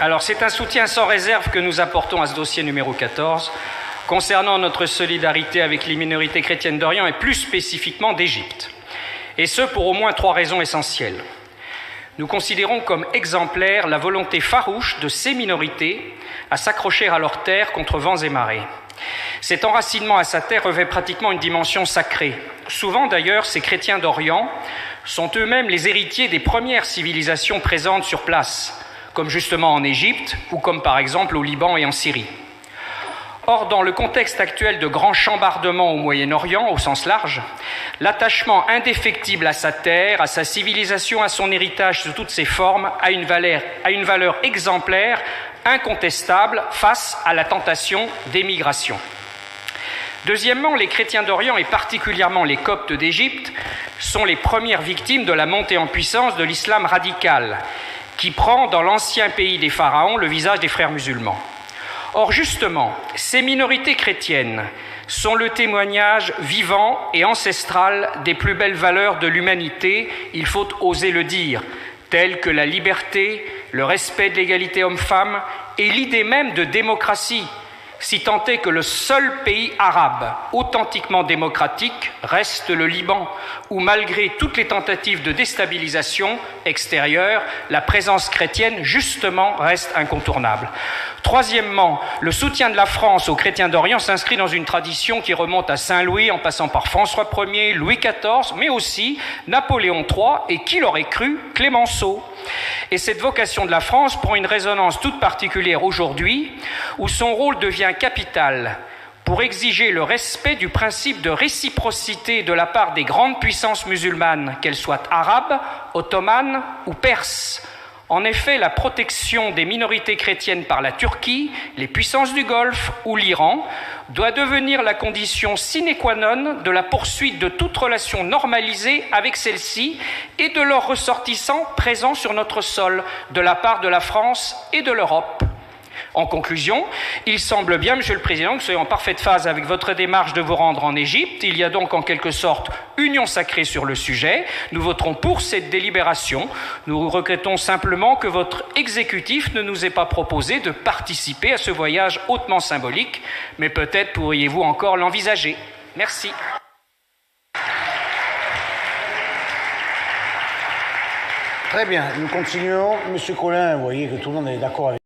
Alors, c'est un soutien sans réserve que nous apportons à ce dossier numéro 14, concernant notre solidarité avec les minorités chrétiennes d'Orient et plus spécifiquement d'Égypte. Et ce, pour au moins 3 raisons essentielles. Nous considérons comme exemplaire la volonté farouche de ces minorités à s'accrocher à leur terre contre vents et marées. Cet enracinement à sa terre revêt pratiquement une dimension sacrée. Souvent d'ailleurs, ces chrétiens d'Orient sont eux-mêmes les héritiers des premières civilisations présentes sur place, comme justement en Égypte ou comme par exemple au Liban et en Syrie. Or, dans le contexte actuel de grands chambardements au Moyen-Orient, au sens large, l'attachement indéfectible à sa terre, à sa civilisation, à son héritage sous toutes ses formes, a une valeur exemplaire, incontestable, face à la tentation d'émigration. Deuxièmement, les chrétiens d'Orient, et particulièrement les Coptes d'Égypte, sont les premières victimes de la montée en puissance de l'islam radical, qui prend dans l'ancien pays des pharaons le visage des frères musulmans. Or, justement, ces minorités chrétiennes sont le témoignage vivant et ancestral des plus belles valeurs de l'humanité, il faut oser le dire, telles que la liberté, le respect de l'égalité homme-femme et l'idée même de démocratie, si tant est que le seul pays arabe authentiquement démocratique reste le Liban, où malgré toutes les tentatives de déstabilisation extérieure, la présence chrétienne, justement, reste incontournable. Troisièmement, le soutien de la France aux chrétiens d'Orient s'inscrit dans une tradition qui remonte à Saint-Louis, en passant par François Ier, Louis XIV, mais aussi Napoléon III et, qui l'aurait cru, Clémenceau. Et cette vocation de la France prend une résonance toute particulière aujourd'hui, où son rôle devient capital pour exiger le respect du principe de réciprocité de la part des grandes puissances musulmanes, qu'elles soient arabes, ottomanes ou perses. En effet, la protection des minorités chrétiennes par la Turquie, les puissances du Golfe ou l'Iran doit devenir la condition sine qua non de la poursuite de toute relation normalisée avec celles-ci et de leurs ressortissants présents sur notre sol, de la part de la France et de l'Europe. En conclusion, il semble bien, Monsieur le Président, que vous soyez en parfaite phase avec votre démarche de vous rendre en Égypte. Il y a donc en quelque sorte union sacrée sur le sujet. Nous voterons pour cette délibération. Nous regrettons simplement que votre exécutif ne nous ait pas proposé de participer à ce voyage hautement symbolique, mais peut-être pourriez-vous encore l'envisager. Merci. Très bien, nous continuons. Monsieur Collin, vous voyez que tout le monde est d'accord avec